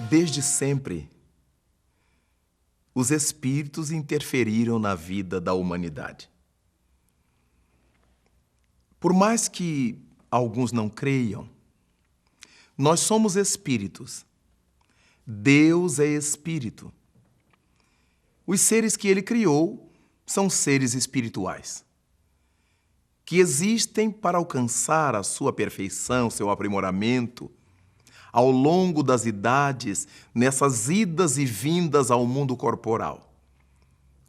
Desde sempre, os espíritos interferiram na vida da humanidade. Por mais que alguns não creiam, nós somos espíritos. Deus é espírito. Os seres que Ele criou são seres espirituais, que existem para alcançar a sua perfeição, seu aprimoramento, ao longo das idades, nessas idas e vindas ao mundo corporal.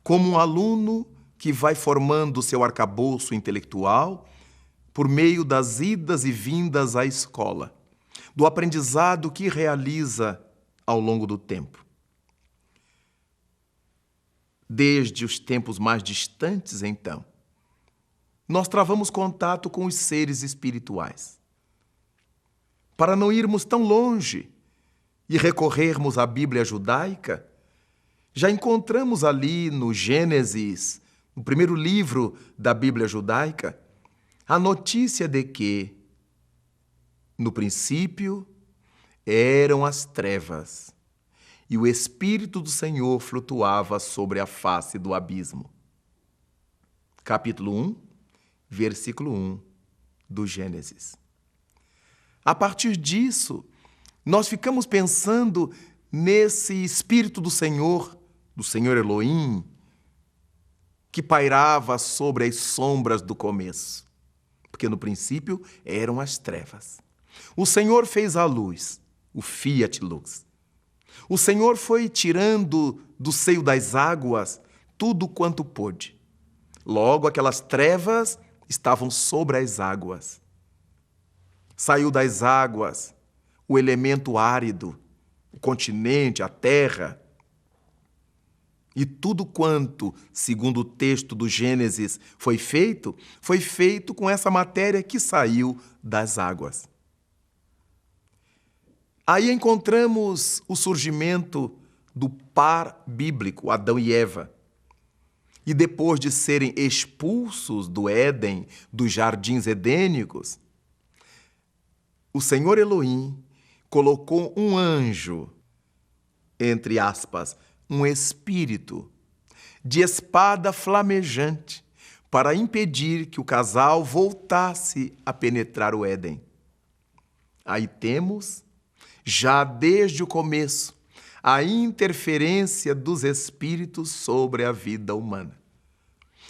Como um aluno que vai formando seu arcabouço intelectual por meio das idas e vindas à escola, do aprendizado que realiza ao longo do tempo. Desde os tempos mais distantes, então, nós travamos contato com os seres espirituais. Para não irmos tão longe e recorrermos à Bíblia judaica, já encontramos ali no Gênesis, no primeiro livro da Bíblia judaica, a notícia de que, no princípio, eram as trevas, e o Espírito do Senhor flutuava sobre a face do abismo. Capítulo 1, versículo 1 do Gênesis. A partir disso, nós ficamos pensando nesse Espírito do Senhor Elohim, que pairava sobre as sombras do começo, porque no princípio eram as trevas. O Senhor fez a luz, o Fiat Lux. O Senhor foi tirando do seio das águas tudo quanto pôde. Logo, aquelas trevas estavam sobre as águas. Saiu das águas o elemento árido, o continente, a terra. E tudo quanto, segundo o texto do Gênesis, foi feito com essa matéria que saiu das águas. Aí encontramos o surgimento do par bíblico, Adão e Eva. E depois de serem expulsos do Éden, dos jardins edênicos, o Senhor Elohim colocou um anjo, entre aspas, um espírito, de espada flamejante, para impedir que o casal voltasse a penetrar o Éden. Aí temos, já desde o começo, a interferência dos espíritos sobre a vida humana.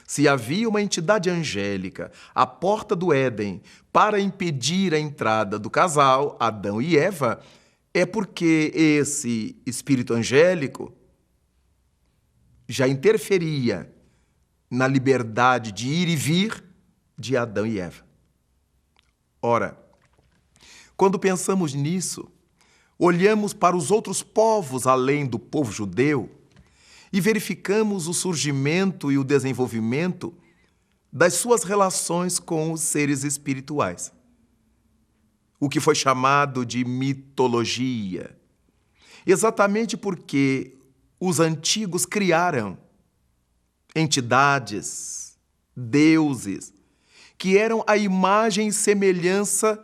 Se havia uma entidade angélica à porta do Éden para impedir a entrada do casal, Adão e Eva, é porque esse espírito angélico já interferia na liberdade de ir e vir de Adão e Eva. Ora, quando pensamos nisso, olhamos para os outros povos além do povo judeu e verificamos o surgimento e o desenvolvimento das suas relações com os seres espirituais. O que foi chamado de mitologia. Exatamente porque os antigos criaram entidades, deuses, que eram a imagem e semelhança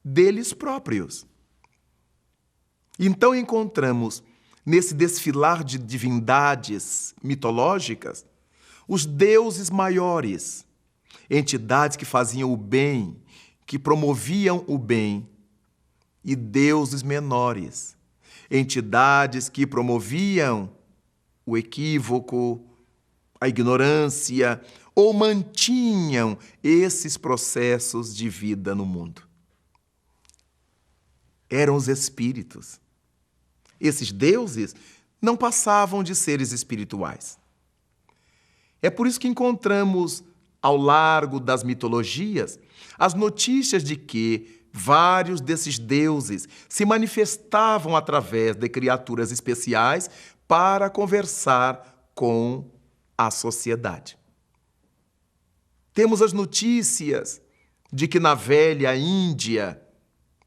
deles próprios. Então encontramos, nesse desfilar de divindades mitológicas, os deuses maiores, entidades que faziam o bem, que promoviam o bem, e deuses menores, entidades que promoviam o equívoco, a ignorância, ou mantinham esses processos de vida no mundo. Eram os espíritos. Esses deuses não passavam de seres espirituais. É por isso que encontramos, ao largo das mitologias, as notícias de que Vários desses deuses se manifestavam através de criaturas especiais para conversar com a sociedade. Temos as notícias de que na velha Índia,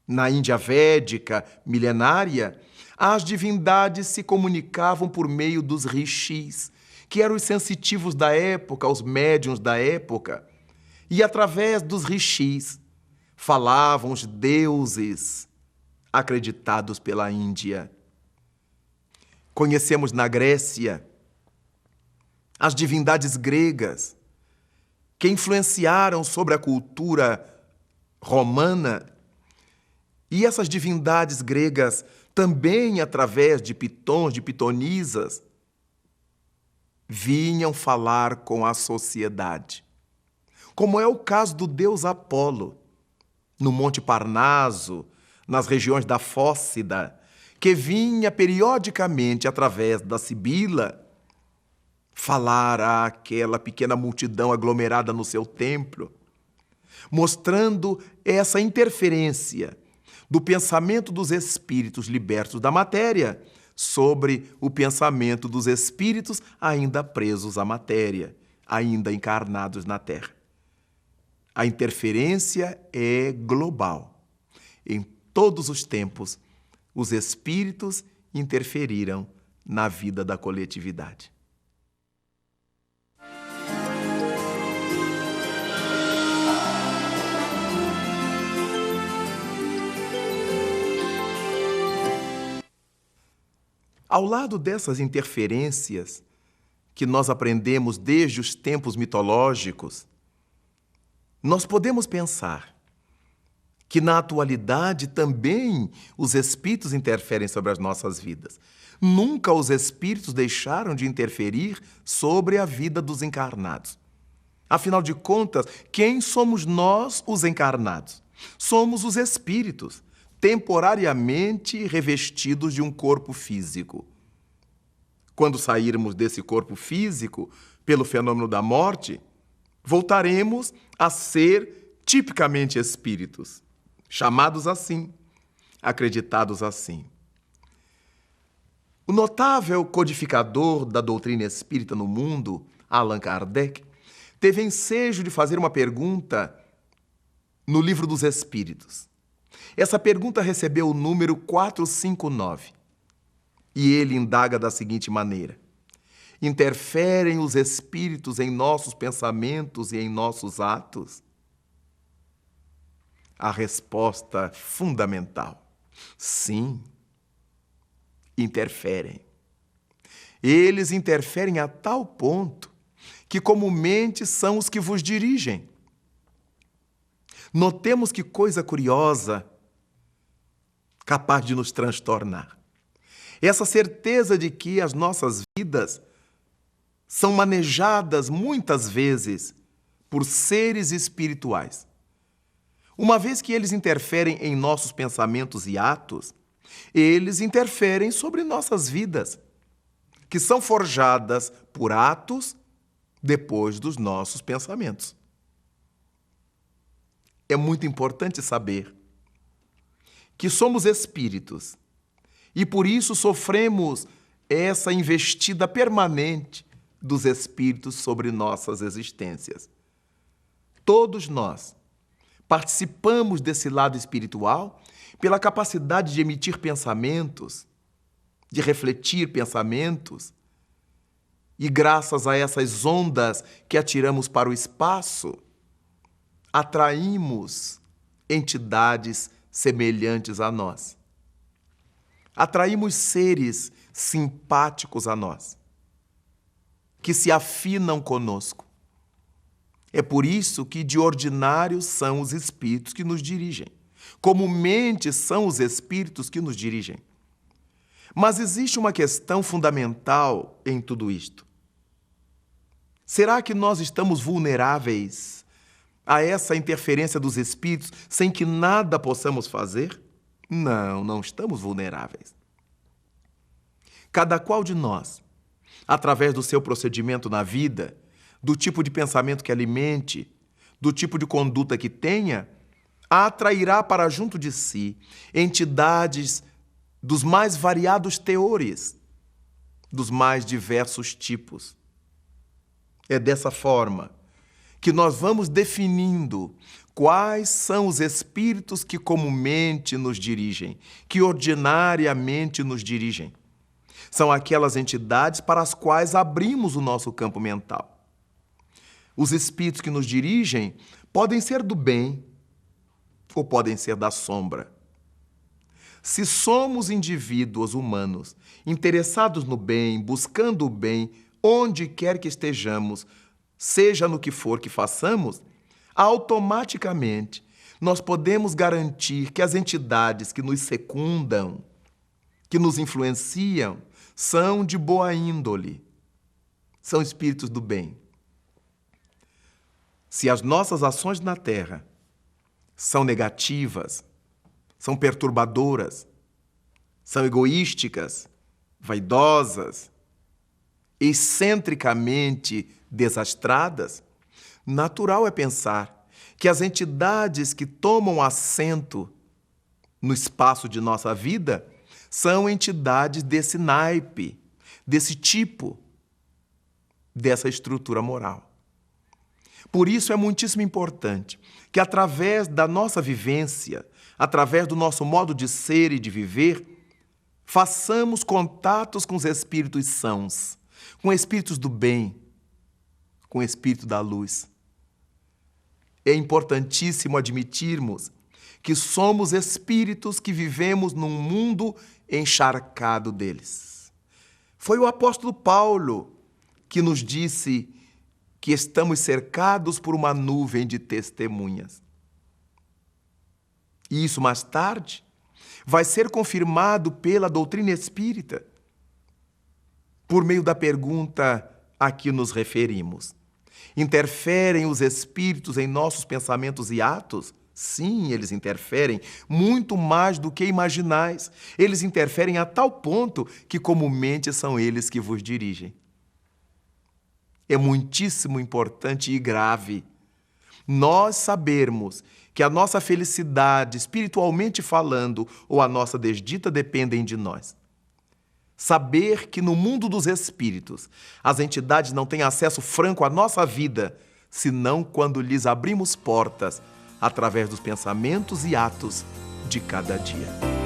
na Índia védica milenária, as divindades se comunicavam por meio dos rishis, que eram os sensitivos da época, os médiuns da época, e através dos rishis falavam os deuses acreditados pela Índia. Conhecemos na Grécia as divindades gregas que influenciaram sobre a cultura romana, e essas divindades gregas também, através de pitons, de pitonisas, vinham falar com a sociedade. Como é o caso do deus Apolo, no Monte Parnaso, nas regiões da Fócida, que vinha periodicamente, através da Sibila, falar àquela pequena multidão aglomerada no seu templo, mostrando essa interferência do pensamento dos espíritos libertos da matéria sobre o pensamento dos espíritos ainda presos à matéria, ainda encarnados na Terra. A interferência é global. Em todos os tempos, os espíritos interferiram na vida da coletividade. Ao lado dessas interferências que nós aprendemos desde os tempos mitológicos, nós podemos pensar que na atualidade também os espíritos interferem sobre as nossas vidas. Nunca os espíritos deixaram de interferir sobre a vida dos encarnados. Afinal de contas, quem somos nós, os encarnados? Somos os espíritos, temporariamente revestidos de um corpo físico. Quando sairmos desse corpo físico, pelo fenômeno da morte, voltaremos a ser tipicamente espíritos, chamados assim, acreditados assim. O notável codificador da doutrina espírita no mundo, Allan Kardec, teve ensejo de fazer uma pergunta no Livro dos Espíritos. Essa pergunta recebeu o número 459, e ele indaga da seguinte maneira: interferem os espíritos em nossos pensamentos e em nossos atos? A resposta fundamental: sim, interferem. Eles interferem a tal ponto que comumente são os que vos dirigem. Notemos que coisa curiosa, capaz de nos transtornar. Essa certeza de que as nossas vidas são manejadas muitas vezes por seres espirituais. Uma vez que eles interferem em nossos pensamentos e atos, eles interferem sobre nossas vidas, que são forjadas por atos depois dos nossos pensamentos. É muito importante saber que somos espíritos e por isso sofremos essa investida permanente dos espíritos sobre nossas existências. Todos nós participamos desse lado espiritual pela capacidade de emitir pensamentos, de refletir pensamentos, e graças a essas ondas que atiramos para o espaço, atraímos entidades semelhantes a nós. Atraímos seres simpáticos a nós, que se afinam conosco. É por isso que, de ordinário, são os espíritos que nos dirigem. Comumente, são os espíritos que nos dirigem. Mas existe uma questão fundamental em tudo isto. Será que nós estamos vulneráveis a essa interferência dos espíritos sem que nada possamos fazer? Não, não estamos vulneráveis. Cada qual de nós, através do seu procedimento na vida, do tipo de pensamento que alimente, do tipo de conduta que tenha, atrairá para junto de si entidades dos mais variados teores, dos mais diversos tipos. É dessa forma que nós vamos definindo quais são os espíritos que comumente nos dirigem, que ordinariamente nos dirigem. São aquelas entidades para as quais abrimos o nosso campo mental. Os espíritos que nos dirigem podem ser do bem ou podem ser da sombra. Se somos indivíduos humanos interessados no bem, buscando o bem, onde quer que estejamos, seja no que for que façamos, automaticamente nós podemos garantir que as entidades que nos secundam, que nos influenciam, são de boa índole, são espíritos do bem. Se as nossas ações na Terra são negativas, são perturbadoras, são egoísticas, vaidosas, excentricamente desastradas, natural é pensar que as entidades que tomam assento no espaço de nossa vida são entidades desse naipe, desse tipo, dessa estrutura moral. Por isso é muitíssimo importante que, através da nossa vivência, através do nosso modo de ser e de viver, façamos contatos com os espíritos sãos, com espíritos do bem, com o espírito da luz. É importantíssimo admitirmos que somos espíritos que vivemos num mundo encharcado deles. Foi o apóstolo Paulo que nos disse que estamos cercados por uma nuvem de testemunhas. E isso, mais tarde, vai ser confirmado pela doutrina espírita, por meio da pergunta a que nos referimos. Interferem os espíritos em nossos pensamentos e atos? Sim, eles interferem muito mais do que imaginais. Eles interferem a tal ponto que comumente são eles que vos dirigem. É muitíssimo importante e grave nós sabermos que a nossa felicidade, espiritualmente falando, ou a nossa desdita dependem de nós. Saber que no mundo dos espíritos as entidades não têm acesso franco à nossa vida, senão quando lhes abrimos portas através dos pensamentos e atos de cada dia.